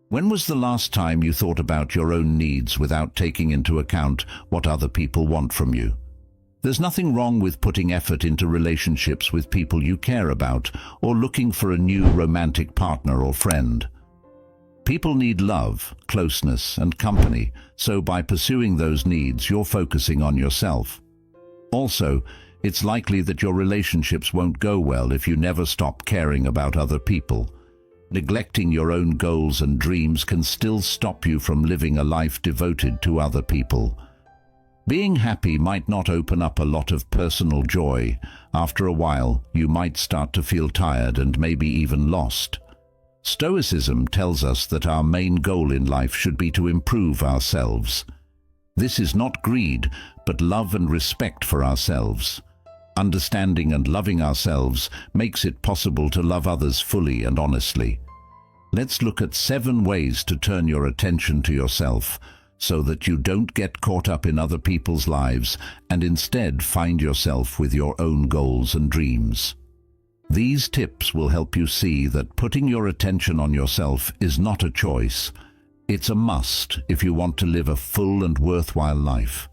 When was the last time you thought about your own needs without taking into account what other people want from you? There's nothing wrong with putting effort into relationships with people you care about or looking for a new romantic partner or friend. People need love, closeness, and company, so by pursuing those needs, you're focusing on yourself. Also, it's likely that your relationships won't go well if you never stop caring about other people. Neglecting your own goals and dreams can still stop you from living a life devoted to other people. Being happy might not open up a lot of personal joy. After a while, you might start to feel tired and maybe even lost. Stoicism tells us that our main goal in life should be to improve ourselves. This is not greed, but love and respect for ourselves. Understanding and loving ourselves makes it possible to love others fully and honestly. Let's look at 7 ways to turn your attention to yourself so that you don't get caught up in other people's lives and instead find yourself with your own goals and dreams. These tips will help you see that putting your attention on yourself is not a choice. It's a must if you want to live a full and worthwhile life.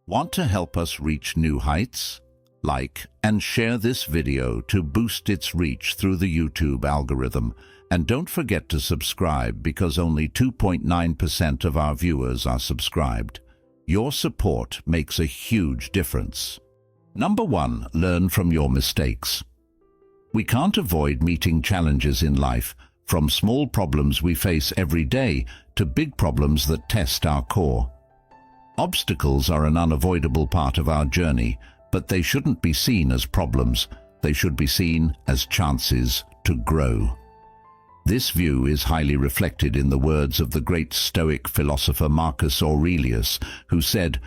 Want to help us reach new heights? Like and share this video to boost its reach through the YouTube algorithm. And don't forget to subscribe because only 2.9% of our viewers are subscribed. Your support makes a huge difference. Number 1, learn from your mistakes. We can't avoid meeting challenges in life, from small problems we face every day to big problems that test our core. Obstacles are an unavoidable part of our journey, but they shouldn't be seen as problems. They should be seen as chances to grow. This view is highly reflected in the words of the great Stoic philosopher Marcus Aurelius, who said,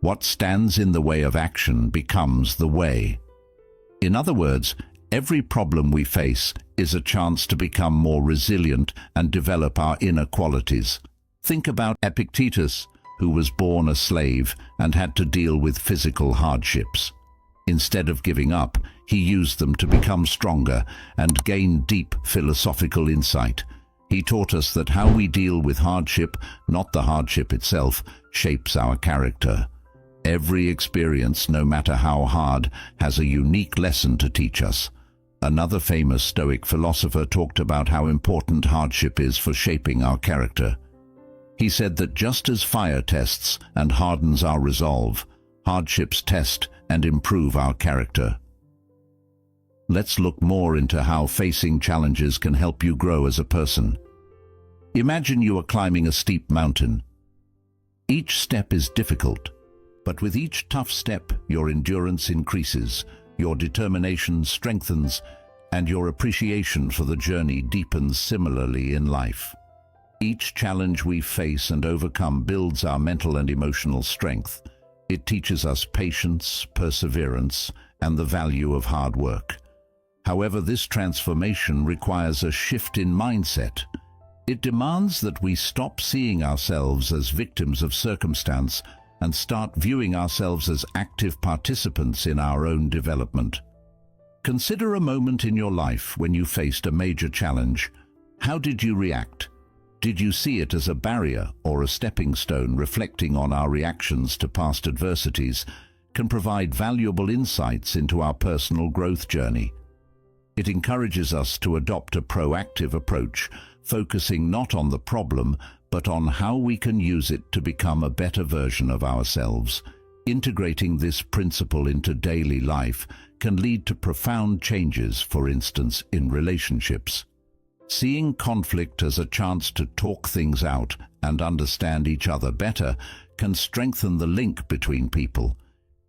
"What stands in the way of action becomes the way." In other words, every problem we face is a chance to become more resilient and develop our inner qualities. Think about Epictetus, who was born a slave and had to deal with physical hardships. Instead of giving up, he used them to become stronger and gain deep philosophical insight. He taught us that how we deal with hardship, not the hardship itself, shapes our character. Every experience, no matter how hard, has a unique lesson to teach us. Another famous Stoic philosopher talked about how important hardship is for shaping our character. He said that just as fire tests and hardens our resolve, hardships test and improve our character. Let's look more into how facing challenges can help you grow as a person. Imagine you are climbing a steep mountain. Each step is difficult, but with each tough step, your endurance increases, your determination strengthens, and your appreciation for the journey deepens. Similarly in life. Each challenge we face and overcome builds our mental and emotional strength. It teaches us patience, perseverance, and the value of hard work. However, this transformation requires a shift in mindset. It demands that we stop seeing ourselves as victims of circumstance and start viewing ourselves as active participants in our own development. Consider a moment in your life when you faced a major challenge. How did you react? Did you see it as a barrier or a stepping stone? Reflecting on our reactions to past adversities can provide valuable insights into our personal growth journey. It encourages us to adopt a proactive approach, focusing not on the problem, but on how we can use it to become a better version of ourselves. Integrating this principle into daily life can lead to profound changes, for instance, in relationships. Seeing conflict as a chance to talk things out and understand each other better can strengthen the link between people.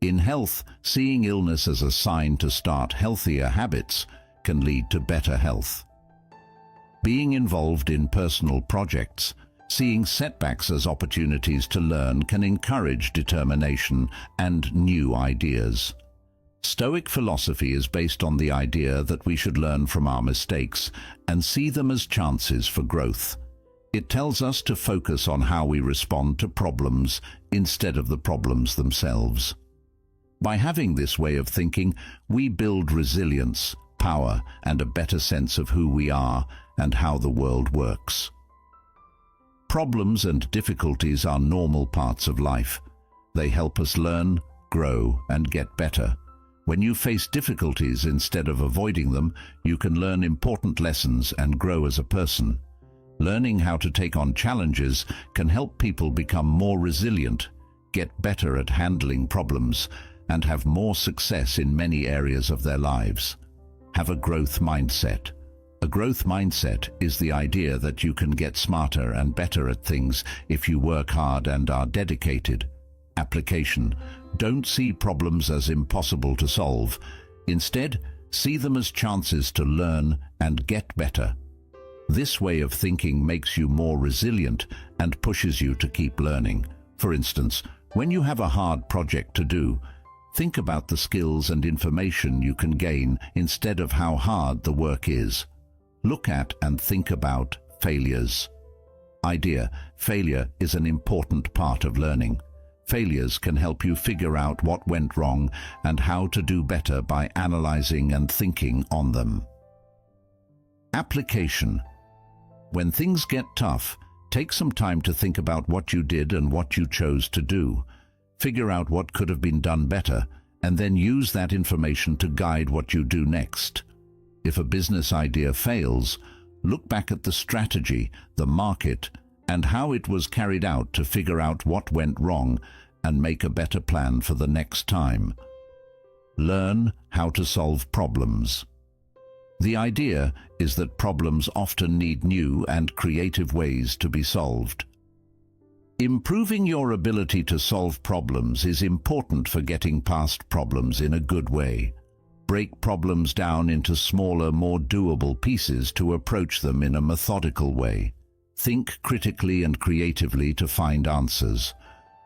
In health, seeing illness as a sign to start healthier habits can lead to better health. Being involved in personal projects, seeing setbacks as opportunities to learn can encourage determination and new ideas. Stoic philosophy is based on the idea that we should learn from our mistakes and see them as chances for growth. It tells us to focus on how we respond to problems instead of the problems themselves. By having this way of thinking, we build resilience, power, and a better sense of who we are and how the world works. Problems and difficulties are normal parts of life. They help us learn, grow, and get better. When you face difficulties instead of avoiding them, you can learn important lessons and grow as a person. Learning how to take on challenges can help people become more resilient, get better at handling problems, and have more success in many areas of their lives. Have a growth mindset. A growth mindset is the idea that you can get smarter and better at things if you work hard and are dedicated. Application. Don't see problems as impossible to solve. Instead, see them as chances to learn and get better. This way of thinking makes you more resilient and pushes you to keep learning. For instance, when you have a hard project to do, think about the skills and information you can gain instead of how hard the work is. Look at and think about failures. Idea: failure is an important part of learning. Failures can help you figure out what went wrong and how to do better by analyzing and thinking on them. Application. When things get tough, take some time to think about what you did and what you chose to do. Figure out what could have been done better, and then use that information to guide what you do next. If a business idea fails, look back at the strategy, the market, and how it was carried out to figure out what went wrong and make a better plan for the next time. Learn how to solve problems. The idea is that problems often need new and creative ways to be solved. Improving your ability to solve problems is important for getting past problems in a good way. Break problems down into smaller, more doable pieces to approach them in a methodical way. Think critically and creatively to find answers.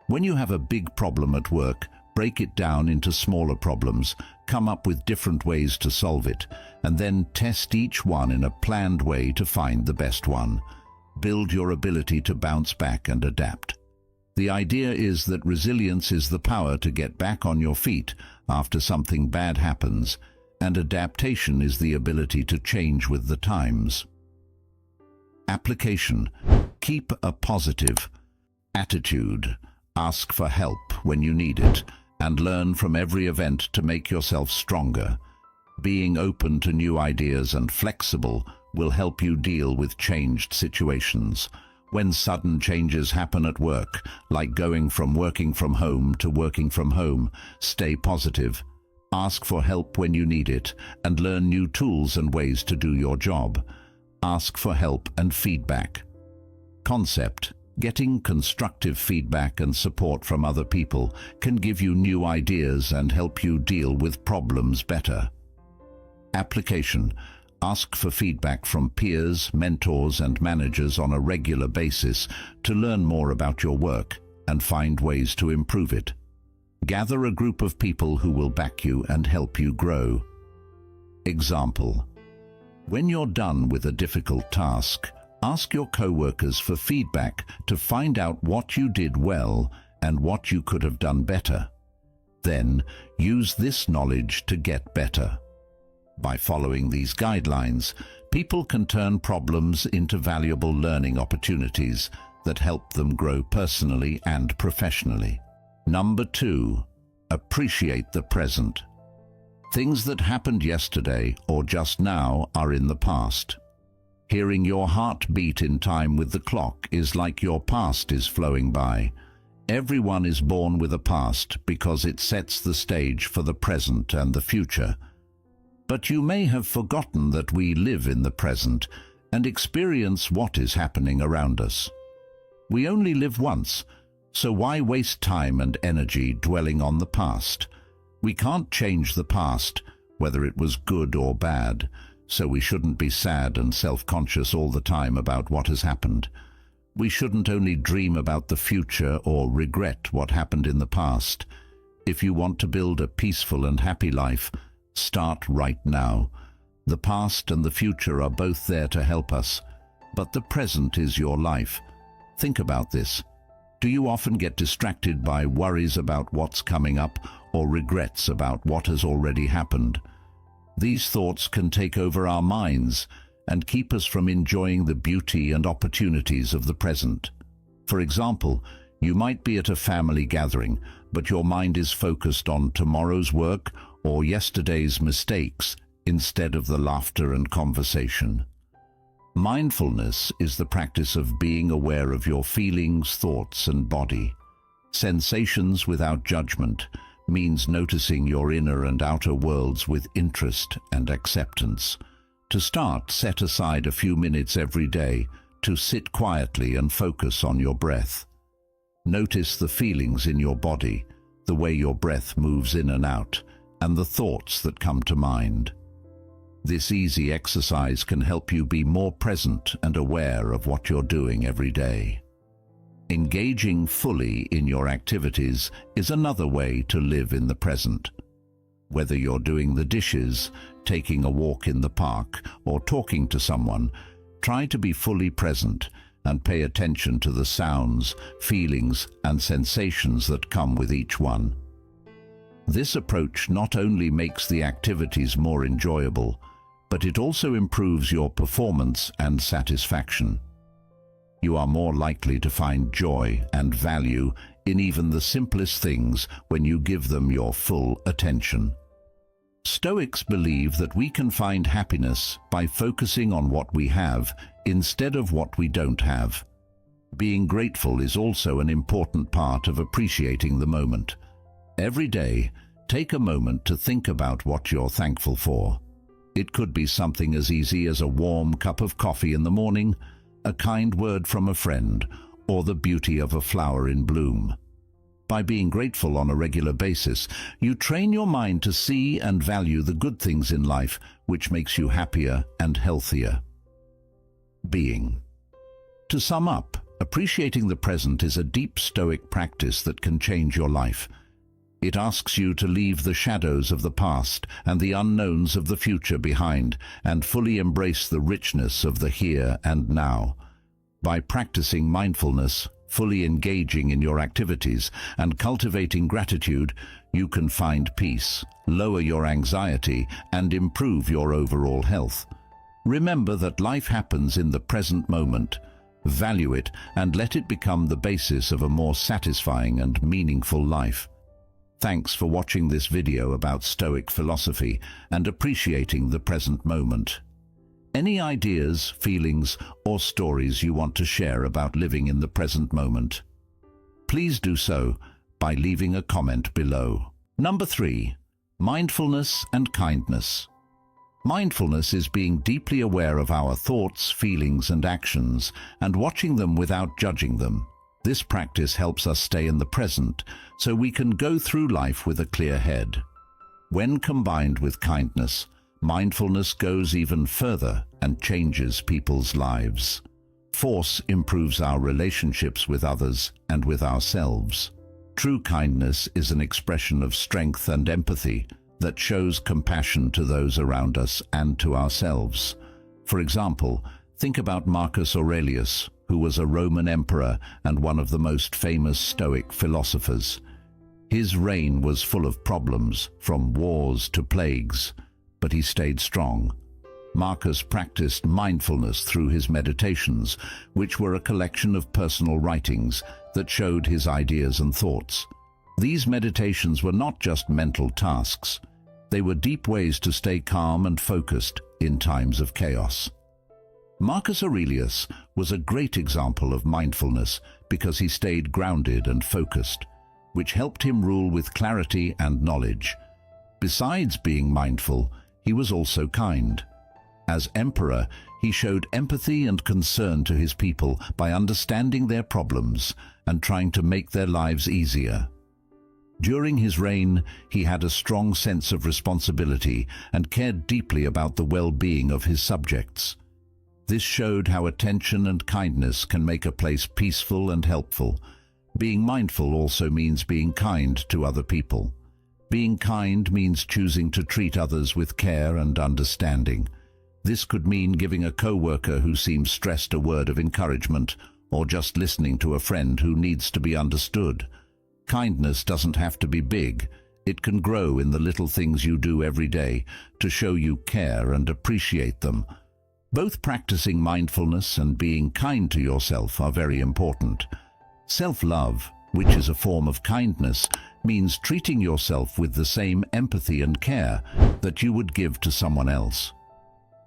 When you have a big problem at work, break it down into smaller problems, come up with different ways to solve it, and then test each one in a planned way to find the best one. Build your ability to bounce back and adapt. The idea is that resilience is the power to get back on your feet after something bad happens, and adaptation is the ability to change with the times. Application. Keep a positive attitude. Ask for help when you need it, and learn from every event to make yourself stronger. Being open to new ideas and flexible will help you deal with changed situations. When sudden changes happen at work, like going from working from home to working from home, stay positive. Ask for help when you need it, and learn new tools and ways to do your job. Ask for help and feedback. Concept. Getting constructive feedback and support from other people can give you new ideas and help you deal with problems better. Application. Ask for feedback from peers, mentors, and managers on a regular basis to learn more about your work and find ways to improve it. Gather a group of people who will back you and help you grow. Example. When you're done with a difficult task, ask your co-workers for feedback to find out what you did well and what you could have done better. Then, use this knowledge to get better. By following these guidelines, people can turn problems into valuable learning opportunities that help them grow personally and professionally. Number 2, appreciate the present. Things that happened yesterday or just now are in the past. Hearing your heart beat in time with the clock is like your past is flowing by. Everyone is born with a past because it sets the stage for the present and the future. But you may have forgotten that we live in the present and experience what is happening around us. We only live once, so why waste time and energy dwelling on the past? We can't change the past, whether it was good or bad, so we shouldn't be sad and self-conscious all the time about what has happened. We shouldn't only dream about the future or regret what happened in the past. If you want to build a peaceful and happy life, start right now. The past and the future are both there to help us, but the present is your life. Think about this. Do you often get distracted by worries about what's coming up or regrets about what has already happened? These thoughts can take over our minds and keep us from enjoying the beauty and opportunities of the present. For example, you might be at a family gathering, but your mind is focused on tomorrow's work or yesterday's mistakes instead of the laughter and conversation. Mindfulness is the practice of being aware of your feelings, thoughts, and body. Sensations without judgment means noticing your inner and outer worlds with interest and acceptance. To start, set aside a few minutes every day to sit quietly and focus on your breath. Notice the feelings in your body, the way your breath moves in and out, and the thoughts that come to mind. This easy exercise can help you be more present and aware of what you're doing every day. Engaging fully in your activities is another way to live in the present. Whether you're doing the dishes, taking a walk in the park, or talking to someone, try to be fully present and pay attention to the sounds, feelings, and sensations that come with each one. This approach not only makes the activities more enjoyable, but it also improves your performance and satisfaction. You are more likely to find joy and value in even the simplest things when you give them your full attention. Stoics believe that we can find happiness by focusing on what we have instead of what we don't have. Being grateful is also an important part of appreciating the moment. Every day, take a moment to think about what you're thankful for. It could be something as easy as a warm cup of coffee in the morning, a kind word from a friend, or the beauty of a flower in bloom. By being grateful on a regular basis, you train your mind to see and value the good things in life, which makes you happier and healthier. Being. To sum up, appreciating the present is a deep Stoic practice that can change your life. It asks you to leave the shadows of the past and the unknowns of the future behind and fully embrace the richness of the here and now. By practicing mindfulness, fully engaging in your activities, and cultivating gratitude, you can find peace, lower your anxiety, and improve your overall health. Remember that life happens in the present moment. Value it and let it become the basis of a more satisfying and meaningful life. Thanks for watching this video about Stoic philosophy and appreciating the present moment. Any ideas, feelings, or stories you want to share about living in the present moment? Please do so by leaving a comment below. Number 3. Mindfulness and kindness. Mindfulness is being deeply aware of our thoughts, feelings, and actions, and watching them without judging them. This practice helps us stay in the present, so we can go through life with a clear head. When combined with kindness, mindfulness goes even further and changes people's lives. Force improves our relationships with others and with ourselves. True kindness is an expression of strength and empathy that shows compassion to those around us and to ourselves. For example, think about Marcus Aurelius, who was a Roman emperor and one of the most famous Stoic philosophers. His reign was full of problems, from wars to plagues, but he stayed strong. Marcus practiced mindfulness through his meditations, which were a collection of personal writings that showed his ideas and thoughts. These meditations were not just mental tasks. They were deep ways to stay calm and focused in times of chaos. Marcus Aurelius was a great example of mindfulness because he stayed grounded and focused, which helped him rule with clarity and knowledge. Besides being mindful, he was also kind. As emperor, he showed empathy and concern to his people by understanding their problems and trying to make their lives easier. During his reign, he had a strong sense of responsibility and cared deeply about the well-being of his subjects. This showed how attention and kindness can make a place peaceful and helpful. Being mindful also means being kind to other people. Being kind means choosing to treat others with care and understanding. This could mean giving a coworker who seems stressed a word of encouragement, or just listening to a friend who needs to be understood. Kindness doesn't have to be big. It can grow in the little things you do every day to show you care and appreciate them. Both practicing mindfulness and being kind to yourself are very important. Self-love, which is a form of kindness, means treating yourself with the same empathy and care that you would give to someone else.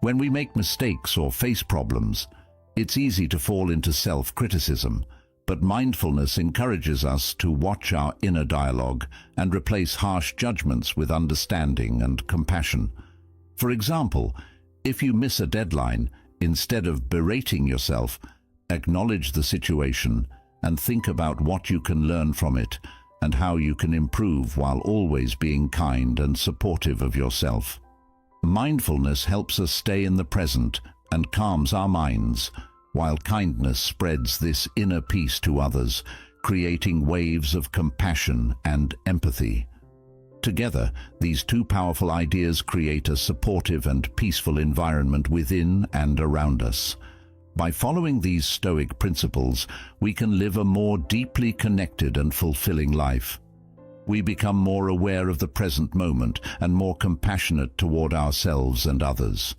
When we make mistakes or face problems, it's easy to fall into self-criticism, but mindfulness encourages us to watch our inner dialogue and replace harsh judgments with understanding and compassion. For example, if you miss a deadline, instead of berating yourself, acknowledge the situation and think about what you can learn from it and how you can improve while always being kind and supportive of yourself. Mindfulness helps us stay in the present and calms our minds, while kindness spreads this inner peace to others, creating waves of compassion and empathy. Together, these two powerful ideas create a supportive and peaceful environment within and around us. By following these Stoic principles, we can live a more deeply connected and fulfilling life. We become more aware of the present moment and more compassionate toward ourselves and others.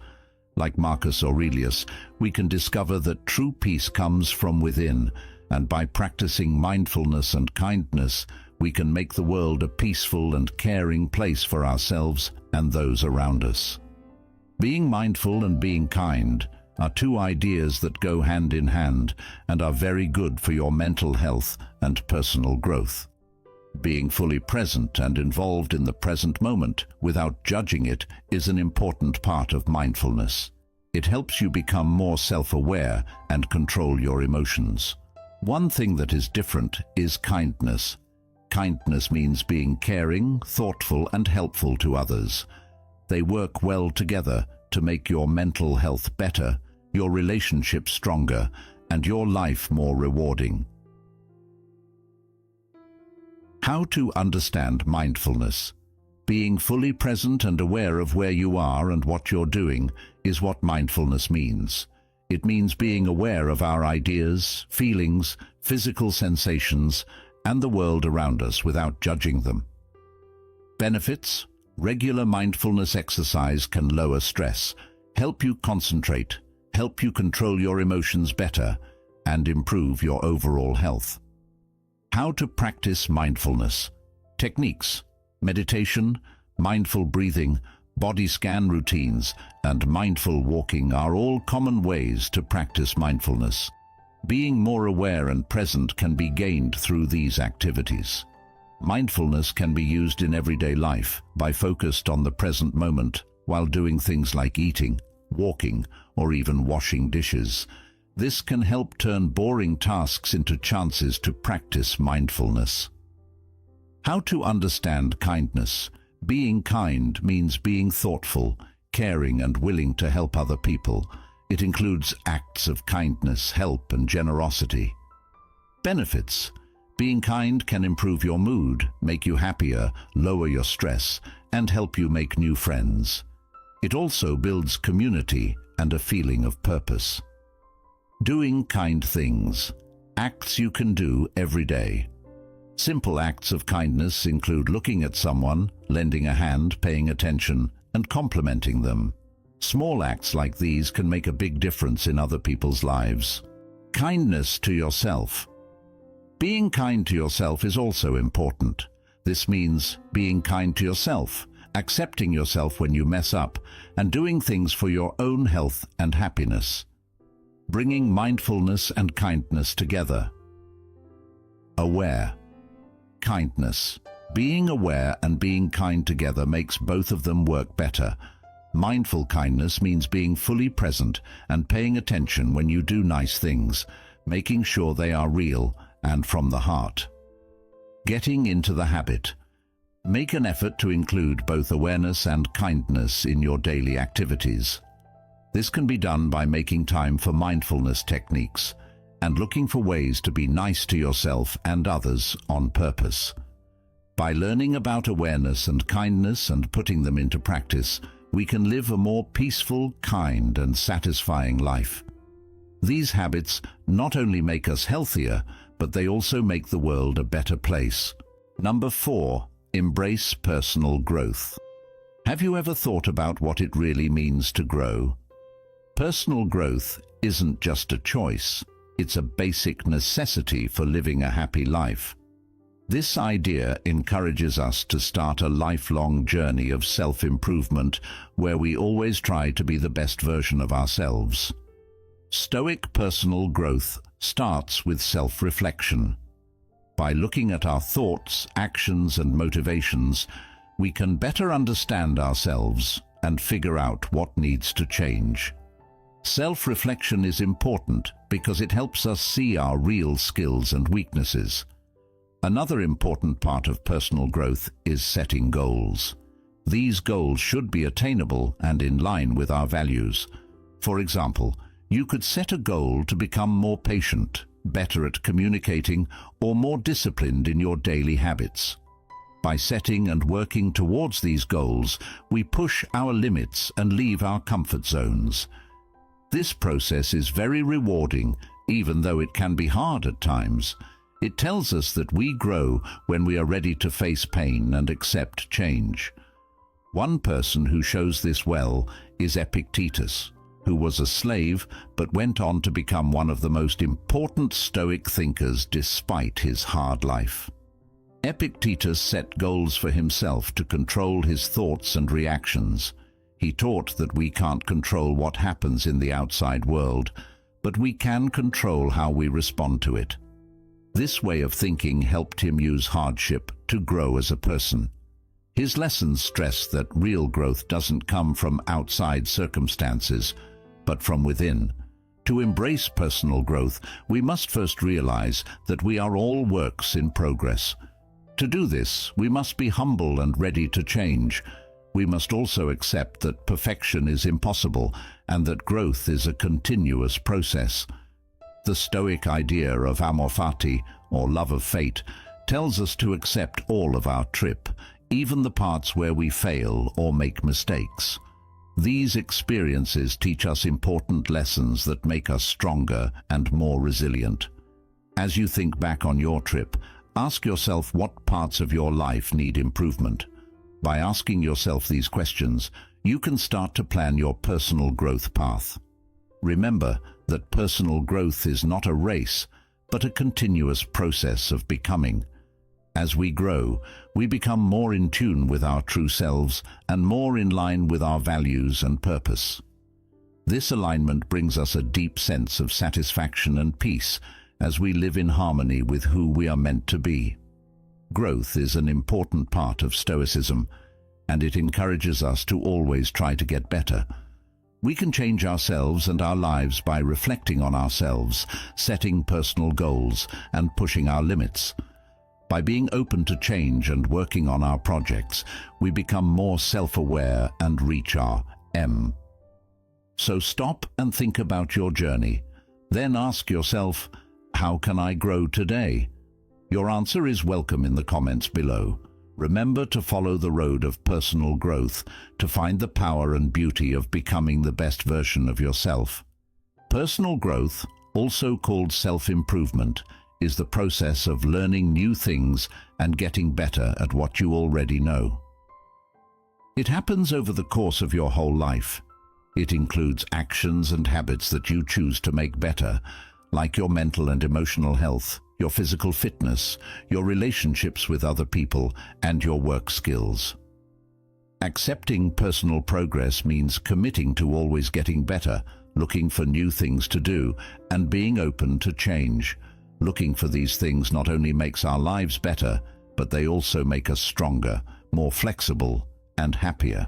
Like Marcus Aurelius, we can discover that true peace comes from within, and by practicing mindfulness and kindness, we can make the world a peaceful and caring place for ourselves and those around us. Being mindful and being kind are two ideas that go hand in hand and are very good for your mental health and personal growth. Being fully present and involved in the present moment without judging it is an important part of mindfulness. It helps you become more self-aware and control your emotions. One thing that is different is kindness. Kindness means being caring, thoughtful, and helpful to others. They work well together to make your mental health better, your relationships stronger, and your life more rewarding. How to understand mindfulness. Being fully present and aware of where you are and what you're doing is what mindfulness means. It means being aware of our ideas, feelings, physical sensations, and the world around us without judging them. Benefits. Regular mindfulness exercise can lower stress, help you concentrate, help you control your emotions better, and improve your overall health. How to practice mindfulness. Techniques: meditation, mindful breathing, body scan routines, and mindful walking are all common ways to practice mindfulness. Being more aware and present can be gained through these activities. Mindfulness can be used in everyday life by focused on the present moment while doing things like eating, walking, or even washing dishes. This can help turn boring tasks into chances to practice mindfulness. How to understand kindness. Being kind means being thoughtful, caring, and willing to help other people. It includes acts of kindness, help, and generosity. Benefits. Being kind can improve your mood, make you happier, lower your stress, and help you make new friends. It also builds community and a feeling of purpose. Doing kind things. Acts you can do every day. Simple acts of kindness include looking at someone, lending a hand, paying attention, and complimenting them. Small acts like these can make a big difference in other people's lives. Kindness to yourself. Being kind to yourself is also important. This means being kind to yourself, accepting yourself when you mess up, and doing things for your own health and happiness. Bringing mindfulness and kindness together. Aware. Kindness. Being aware and being kind together makes both of them work better. Mindful kindness means being fully present and paying attention when you do nice things, making sure they are real and from the heart. Getting into the habit. Make an effort to include both awareness and kindness in your daily activities. This can be done by making time for mindfulness techniques and looking for ways to be nice to yourself and others on purpose. By learning about awareness and kindness and putting them into practice, we can live a more peaceful, kind, and satisfying life. These habits not only make us healthier, but they also make the world a better place. Number 4. Embrace personal growth. Have you ever thought about what it really means to grow? Personal growth isn't just a choice, It's a basic necessity for living a happy life. This idea encourages us to start a lifelong journey of self-improvement where we always try to be the best version of ourselves. Stoic personal growth starts with self-reflection. By looking at our thoughts, actions, and motivations, we can better understand ourselves and figure out what needs to change. Self-reflection is important because it helps us see our real skills and weaknesses. Another important part of personal growth is setting goals. These goals should be attainable and in line with our values. For example, you could set a goal to become more patient, better at communicating, or more disciplined in your daily habits. By setting and working towards these goals, we push our limits and leave our comfort zones. This process is very rewarding, even though it can be hard at times. It tells us that we grow when we are ready to face pain and accept change. One person who shows this well is Epictetus, who was a slave but went on to become one of the most important Stoic thinkers despite his hard life. Epictetus set goals for himself to control his thoughts and reactions. He taught that we can't control what happens in the outside world, but we can control how we respond to it. This way of thinking helped him use hardship to grow as a person. His lessons stress that real growth doesn't come from outside circumstances, but from within. To embrace personal growth, we must first realize that we are all works in progress. To do this, we must be humble and ready to change. We must also accept that perfection is impossible and that growth is a continuous process. The Stoic idea of amor fati, or love of fate, tells us to accept all of our trip, even the parts where we fail or make mistakes. These experiences teach us important lessons that make us stronger and more resilient. As you think back on your trip, ask yourself what parts of your life need improvement. By asking yourself these questions, you can start to plan your personal growth path. Remember that personal growth is not a race, but a continuous process of becoming. As we grow, we become more in tune with our true selves and more in line with our values and purpose. This alignment brings us a deep sense of satisfaction and peace as we live in harmony with who we are meant to be. Growth is an important part of Stoicism, and it encourages us to always try to get better. We can change ourselves and our lives by reflecting on ourselves, setting personal goals, and pushing our limits. By being open to change and working on our projects, we become more self-aware and reach our M. So stop and think about your journey. Then ask yourself, how can I grow today? Your answer is welcome in the comments below. Remember to follow the road of personal growth to find the power and beauty of becoming the best version of yourself. Personal growth, also called self-improvement, is the process of learning new things and getting better at what you already know. It happens over the course of your whole life. It includes actions and habits that you choose to make better, like your mental and emotional health, your physical fitness, your relationships with other people, and your work skills. Accepting personal progress means committing to always getting better, looking for new things to do, and being open to change. Looking for these things not only makes our lives better, but they also make us stronger, more flexible, and happier.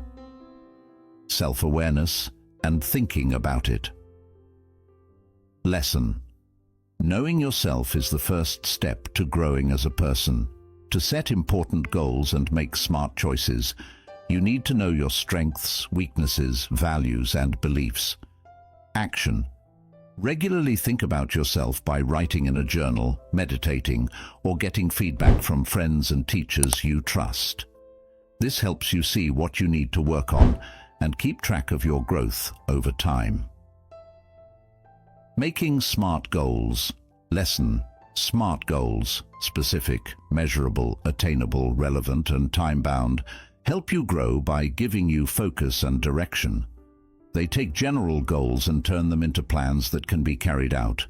Self-awareness and thinking about it. Lesson: knowing yourself is the first step to growing as a person. To set important goals and make smart choices, you need to know your strengths, weaknesses, values, and beliefs. Action: regularly think about yourself by writing in a journal, meditating, or getting feedback from friends and teachers you trust. This helps you see what you need to work on and keep track of your growth over time. Making smart goals. Lesson: smart goals, specific, measurable, attainable, relevant, and time-bound, help you grow by giving you focus and direction. They take general goals and turn them into plans that can be carried out.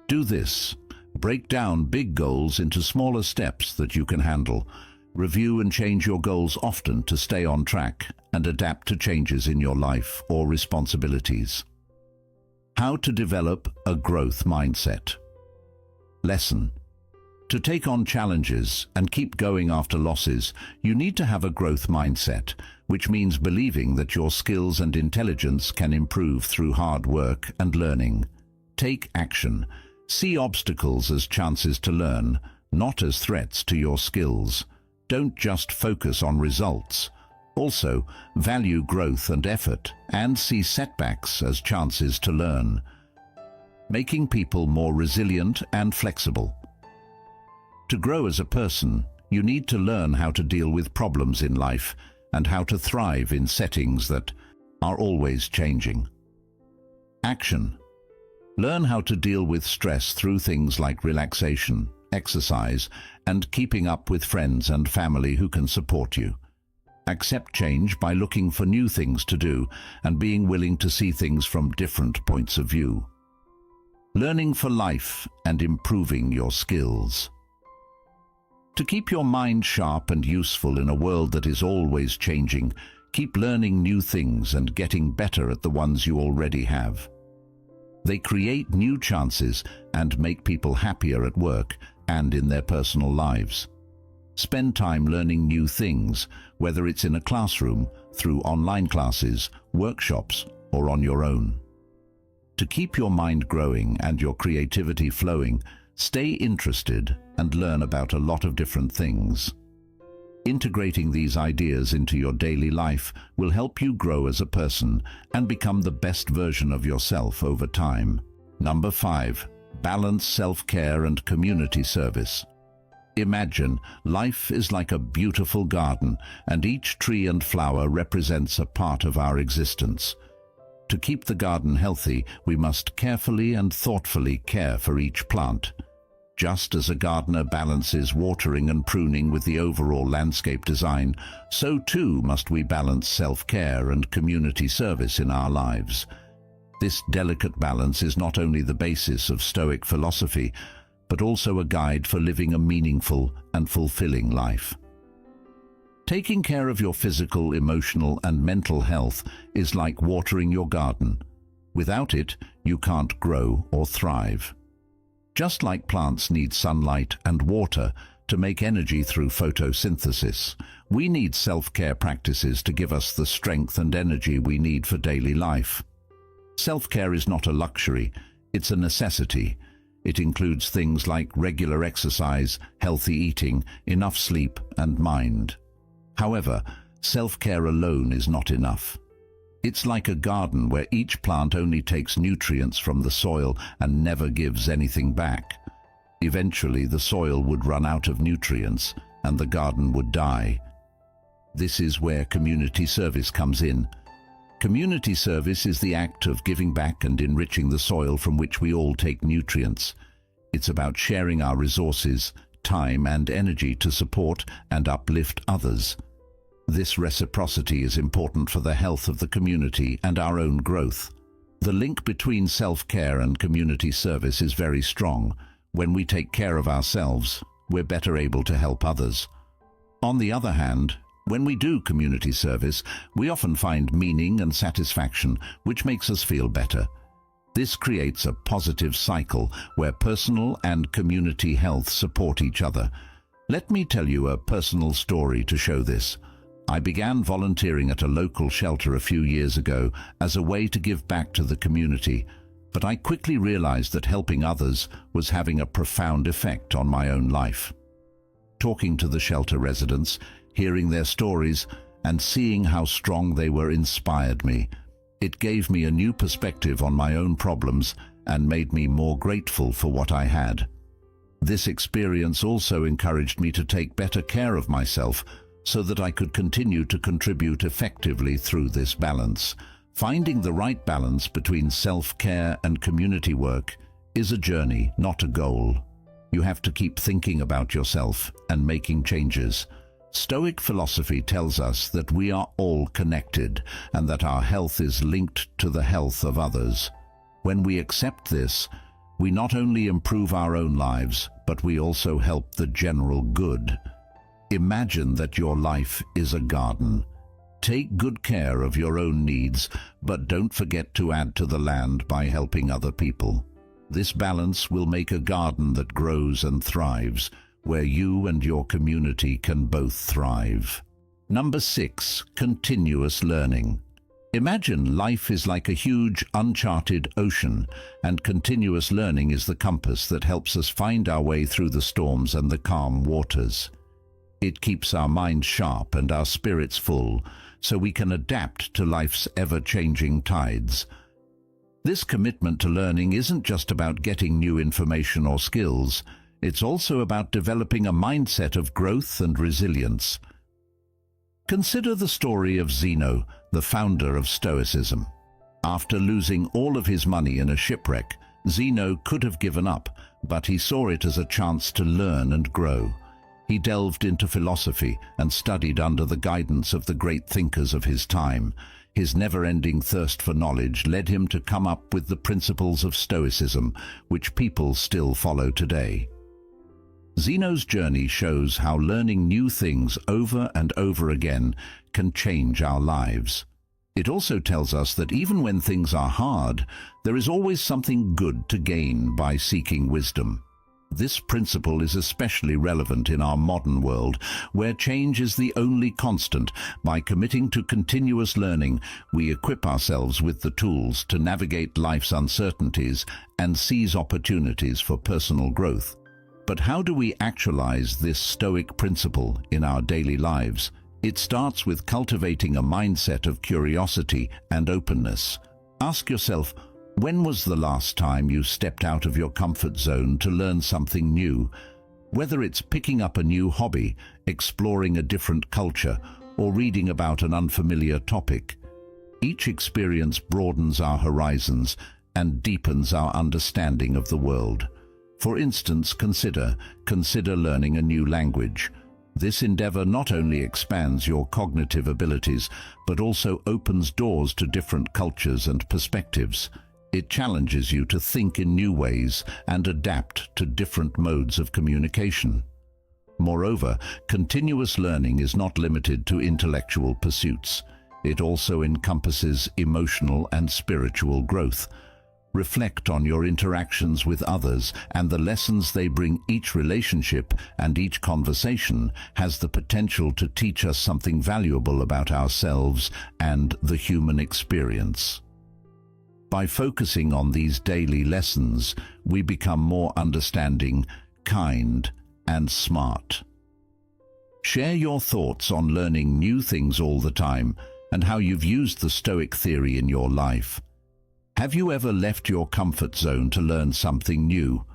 Do this. Break down big goals into smaller steps that you can handle. Review and change your goals often to stay on track and adapt to changes in your life or responsibilities. How to develop a growth mindset. Lesson. To take on challenges and keep going after losses, you need to have a growth mindset, which means believing that your skills and intelligence can improve through hard work and learning. Take action. See obstacles as chances to learn, not as threats to your skills. Don't just focus on results. Also, value growth and effort, and see setbacks as chances to learn. Making people more resilient and flexible. To grow as a person, you need to learn how to deal with problems in life and how to thrive in settings that are always changing. Action. Learn how to deal with stress through things like relaxation, exercise, and keeping up with friends and family who can support you. Accept change by looking for new things to do and being willing to see things from different points of view. Learning for life and improving your skills. To keep your mind sharp and useful in a world that is always changing, keep learning new things and getting better at the ones you already have. They create new chances and make people happier at work and in their personal lives. Spend time learning new things, whether it's in a classroom, through online classes, workshops, or on your own. To keep your mind growing and your creativity flowing, stay interested and learn about a lot of different things. Integrating these ideas into your daily life will help you grow as a person and become the best version of yourself over time. Number 5. Balance self-care and community service. Imagine life is like a beautiful garden, and each tree and flower represents a part of our existence. To keep the garden healthy, we must carefully and thoughtfully care for each plant. Just as a gardener balances watering and pruning with the overall landscape design, so too must we balance self-care and community service in our lives. This delicate balance is not only the basis of Stoic philosophy, but also a guide for living a meaningful and fulfilling life. Taking care of your physical, emotional, and mental health is like watering your garden. Without it, you can't grow or thrive. Just like plants need sunlight and water to make energy through photosynthesis, we need self-care practices to give us the strength and energy we need for daily life. Self-care is not a luxury, it's a necessity. It includes things like regular exercise, healthy eating, enough sleep, and mind. However, self-care alone is not enough. It's like a garden where each plant only takes nutrients from the soil and never gives anything back. Eventually, the soil would run out of nutrients and the garden would die. This is where community service comes in. Community service is the act of giving back and enriching the soil from which we all take nutrients. It's about sharing our resources, time and energy to support and uplift others. This reciprocity is important for the health of the community and our own growth. The link between self-care and community service is very strong. When we take care of ourselves, we're better able to help others. On the other hand, when we do community service, we often find meaning and satisfaction, which makes us feel better. This creates a positive cycle where personal and community health support each other. Let me tell you a personal story to show this. I began volunteering at a local shelter a few years ago as a way to give back to the community, but I quickly realized that helping others was having a profound effect on my own life. Talking to the shelter residents, hearing their stories, and seeing how strong they were inspired me. It gave me a new perspective on my own problems and made me more grateful for what I had. This experience also encouraged me to take better care of myself, so that I could continue to contribute effectively through this balance. Finding the right balance between self-care and community work is a journey, not a goal. You have to keep thinking about yourself and making changes. Stoic philosophy tells us that we are all connected and that our health is linked to the health of others. When we accept this, we not only improve our own lives, but we also help the general good. Imagine that your life is a garden. Take good care of your own needs, but don't forget to add to the land by helping other people. This balance will make a garden that grows and thrives, where you and your community can both thrive. Number 6, continuous learning. Imagine life is like a huge, uncharted ocean, and continuous learning is the compass that helps us find our way through the storms and the calm waters. It keeps our minds sharp and our spirits full, so we can adapt to life's ever-changing tides. This commitment to learning isn't just about getting new information or skills, it's also about developing a mindset of growth and resilience. Consider the story of Zeno, the founder of Stoicism. After losing all of his money in a shipwreck, Zeno could have given up, but he saw it as a chance to learn and grow. He delved into philosophy and studied under the guidance of the great thinkers of his time. His never-ending thirst for knowledge led him to come up with the principles of Stoicism, which people still follow today. Zeno's journey shows how learning new things over and over again can change our lives. It also tells us that even when things are hard, there is always something good to gain by seeking wisdom. This principle is especially relevant in our modern world, where change is the only constant. By committing to continuous learning, we equip ourselves with the tools to navigate life's uncertainties and seize opportunities for personal growth. But how do we actualize this Stoic principle in our daily lives? It starts with cultivating a mindset of curiosity and openness. Ask yourself, when was the last time you stepped out of your comfort zone to learn something new? Whether it's picking up a new hobby, exploring a different culture, or reading about an unfamiliar topic, each experience broadens our horizons and deepens our understanding of the world. For instance, consider learning a new language. This endeavor not only expands your cognitive abilities, but also opens doors to different cultures and perspectives. It challenges you to think in new ways and adapt to different modes of communication. Moreover, continuous learning is not limited to intellectual pursuits. It also encompasses emotional and spiritual growth. Reflect on your interactions with others and the lessons they bring. Each relationship and each conversation has the potential to teach us something valuable about ourselves and the human experience. By focusing on these daily lessons, we become more understanding, kind, and smart. Share your thoughts on learning new things all the time and how you've used the Stoic theory in your life. Have you ever left your comfort zone to learn something new?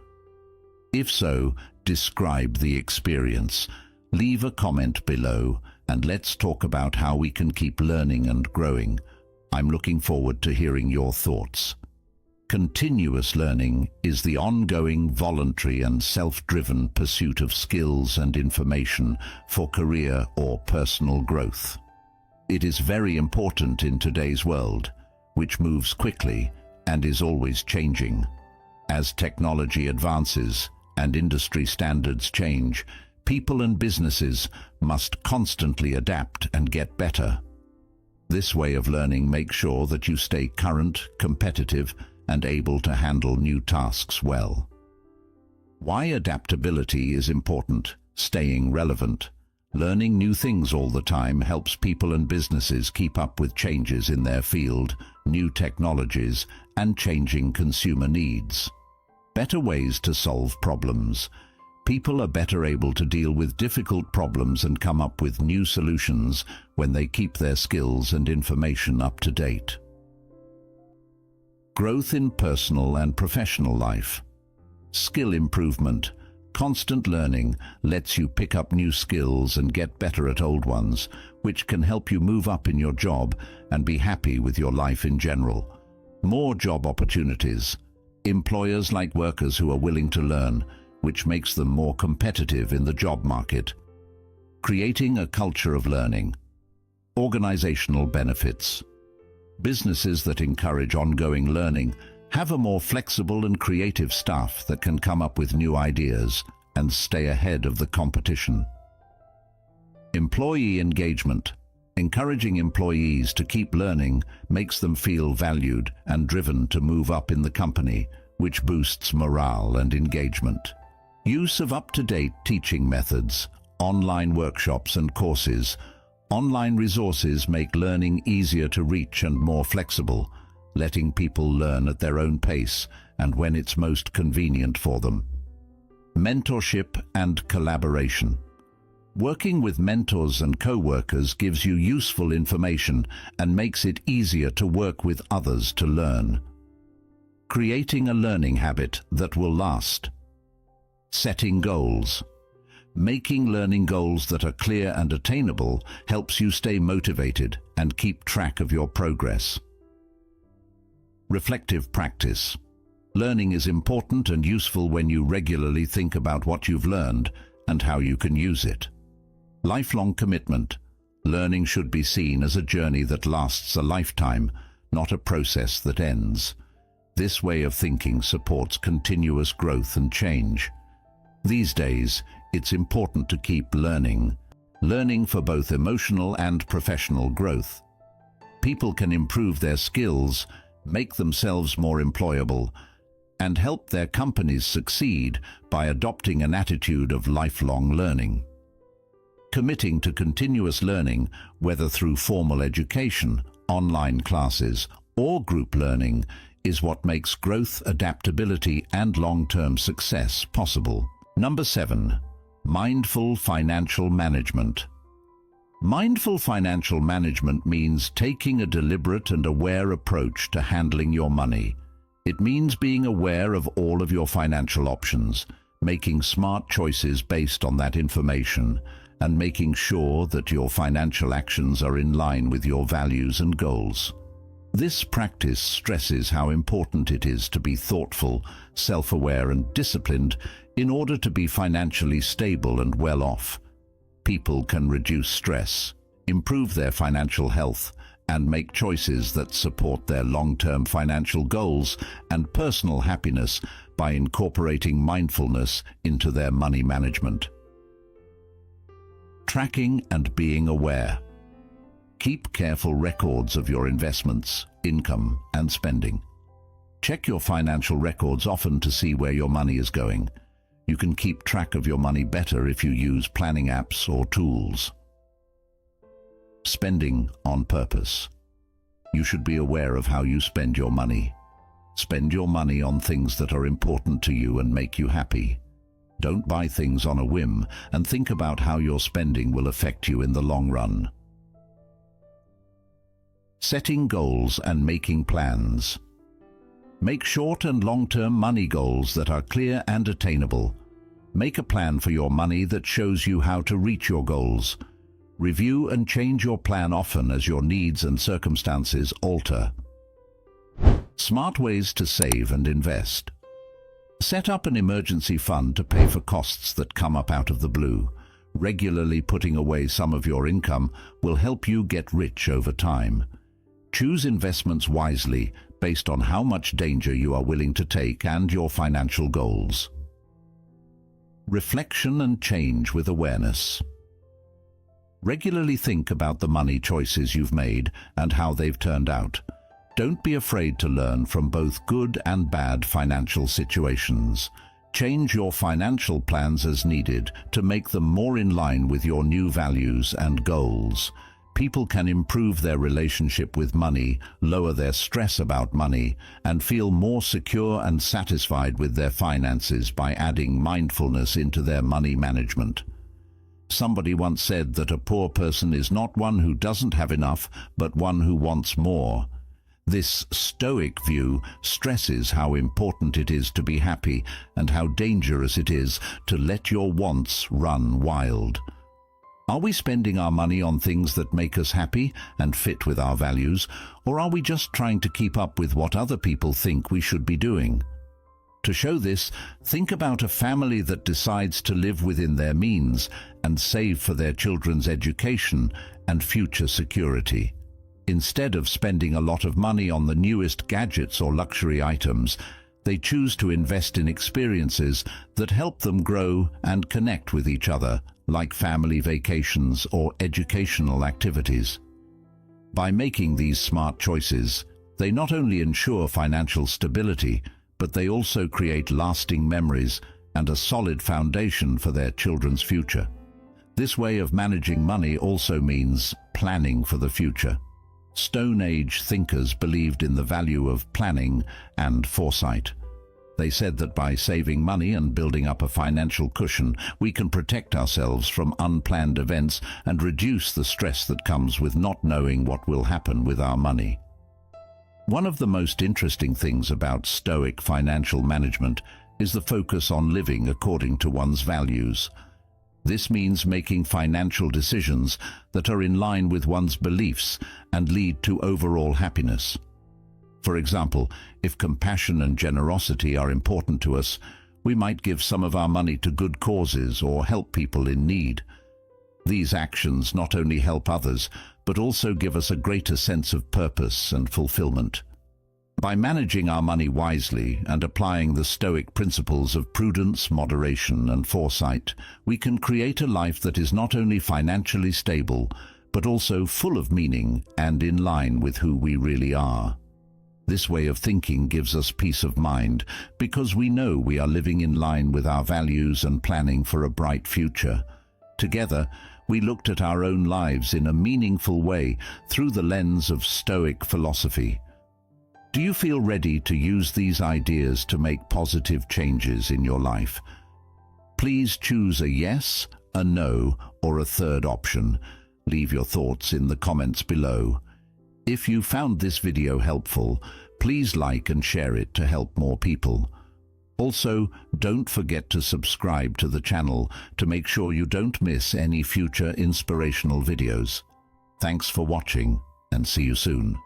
If so, describe the experience. Leave a comment below, and let's talk about how we can keep learning and growing. I'm looking forward to hearing your thoughts. Continuous learning is the ongoing, voluntary and self-driven pursuit of skills and information for career or personal growth. It is very important in today's world, which moves quickly and is always changing. As technology advances and industry standards change, people and businesses must constantly adapt and get better. This way of learning makes sure that you stay current, competitive, and able to handle new tasks well. Why adaptability is important: staying relevant. Learning new things all the time helps people and businesses keep up with changes in their field, new technologies, and changing consumer needs. Better ways to solve problems. People are better able to deal with difficult problems and come up with new solutions when they keep their skills and information up to date. Growth in personal and professional life. Skill improvement. Constant learning lets you pick up new skills and get better at old ones, which can help you move up in your job and be happy with your life in general. More job opportunities. Employers like workers who are willing to learn, which makes them more competitive in the job market. Creating a culture of learning. Organizational benefits. Businesses that encourage ongoing learning Have a more flexible and creative staff that can come up with new ideas and stay ahead of the competition. Employee engagement. Encouraging employees to keep learning makes them feel valued and driven to move up in the company, which boosts morale and engagement. Use of up-to-date teaching methods, online workshops and courses. Online resources make learning easier to reach and more flexible, letting people learn at their own pace and when it's most convenient for them. Mentorship and collaboration. Working with mentors and co-workers gives you useful information and makes it easier to work with others to learn. Creating a learning habit that will last. Setting goals. Making learning goals that are clear and attainable helps you stay motivated and keep track of your progress. Reflective practice. Learning is important and useful when you regularly think about what you've learned and how you can use it. Lifelong commitment. Learning should be seen as a journey that lasts a lifetime, not a process that ends. This way of thinking supports continuous growth and change. These days, it's important to keep learning for both emotional and professional growth. People can improve their skills, make themselves more employable, and help their companies succeed by adopting an attitude of lifelong learning. Committing to continuous learning, whether through formal education, online classes, or group learning, is what makes growth, adaptability, and long-term success possible. Number 7. Mindful financial management. Mindful financial management means taking a deliberate and aware approach to handling your money. It means being aware of all of your financial options, making smart choices based on that information, and making sure that your financial actions are in line with your values and goals. This practice stresses how important it is to be thoughtful, self-aware, and disciplined in order to be financially stable and well off. People can reduce stress, improve their financial health, and make choices that support their long-term financial goals and personal happiness by incorporating mindfulness into their money management. Tracking and being aware. Keep careful records of your investments, income, and spending. Check your financial records often to see where your money is going. You can keep track of your money better if you use planning apps or tools. Spending on purpose. You should be aware of how you spend your money. Spend your money on things that are important to you and make you happy. Don't buy things on a whim, and think about how your spending will affect you in the long run. Setting goals and making plans. Make short and long-term money goals that are clear and attainable. Make a plan for your money that shows you how to reach your goals. Review and change your plan often as your needs and circumstances alter. Smart ways to save and invest. Set up an emergency fund to pay for costs that come up out of the blue. Regularly putting away some of your income will help you get rich over time. Choose investments wisely based on how much danger you are willing to take and your financial goals. Reflection and change with awareness. Regularly think about the money choices you've made and how they've turned out. Don't be afraid to learn from both good and bad financial situations. Change your financial plans as needed to make them more in line with your new values and goals. People can improve their relationship with money, lower their stress about money, and feel more secure and satisfied with their finances by adding mindfulness into their money management. Somebody once said that a poor person is not one who doesn't have enough, but one who wants more. This Stoic view stresses how important it is to be happy and how dangerous it is to let your wants run wild. Are we spending our money on things that make us happy and fit with our values, or are we just trying to keep up with what other people think we should be doing? To show this, think about a family that decides to live within their means and save for their children's education and future security. Instead of spending a lot of money on the newest gadgets or luxury items, they choose to invest in experiences that help them grow and connect with each other, like family vacations or educational activities. By making these smart choices, they not only ensure financial stability, but they also create lasting memories and a solid foundation for their children's future. This way of managing money also means planning for the future. Stone Age thinkers believed in the value of planning and foresight. They said that by saving money and building up a financial cushion, we can protect ourselves from unplanned events and reduce the stress that comes with not knowing what will happen with our money. One of the most interesting things about Stoic financial management is the focus on living according to one's values. This means making financial decisions that are in line with one's beliefs and lead to overall happiness. For example, if compassion and generosity are important to us, we might give some of our money to good causes or help people in need. These actions not only help others, but also give us a greater sense of purpose and fulfillment. By managing our money wisely and applying the Stoic principles of prudence, moderation, and foresight, we can create a life that is not only financially stable, but also full of meaning and in line with who we really are. This way of thinking gives us peace of mind because we know we are living in line with our values and planning for a bright future. Together, we looked at our own lives in a meaningful way through the lens of Stoic philosophy. Do you feel ready to use these ideas to make positive changes in your life? Please choose a yes, a no, or a third option. Leave your thoughts in the comments below. If you found this video helpful, please like and share it to help more people. Also, don't forget to subscribe to the channel to make sure you don't miss any future inspirational videos. Thanks for watching, and see you soon.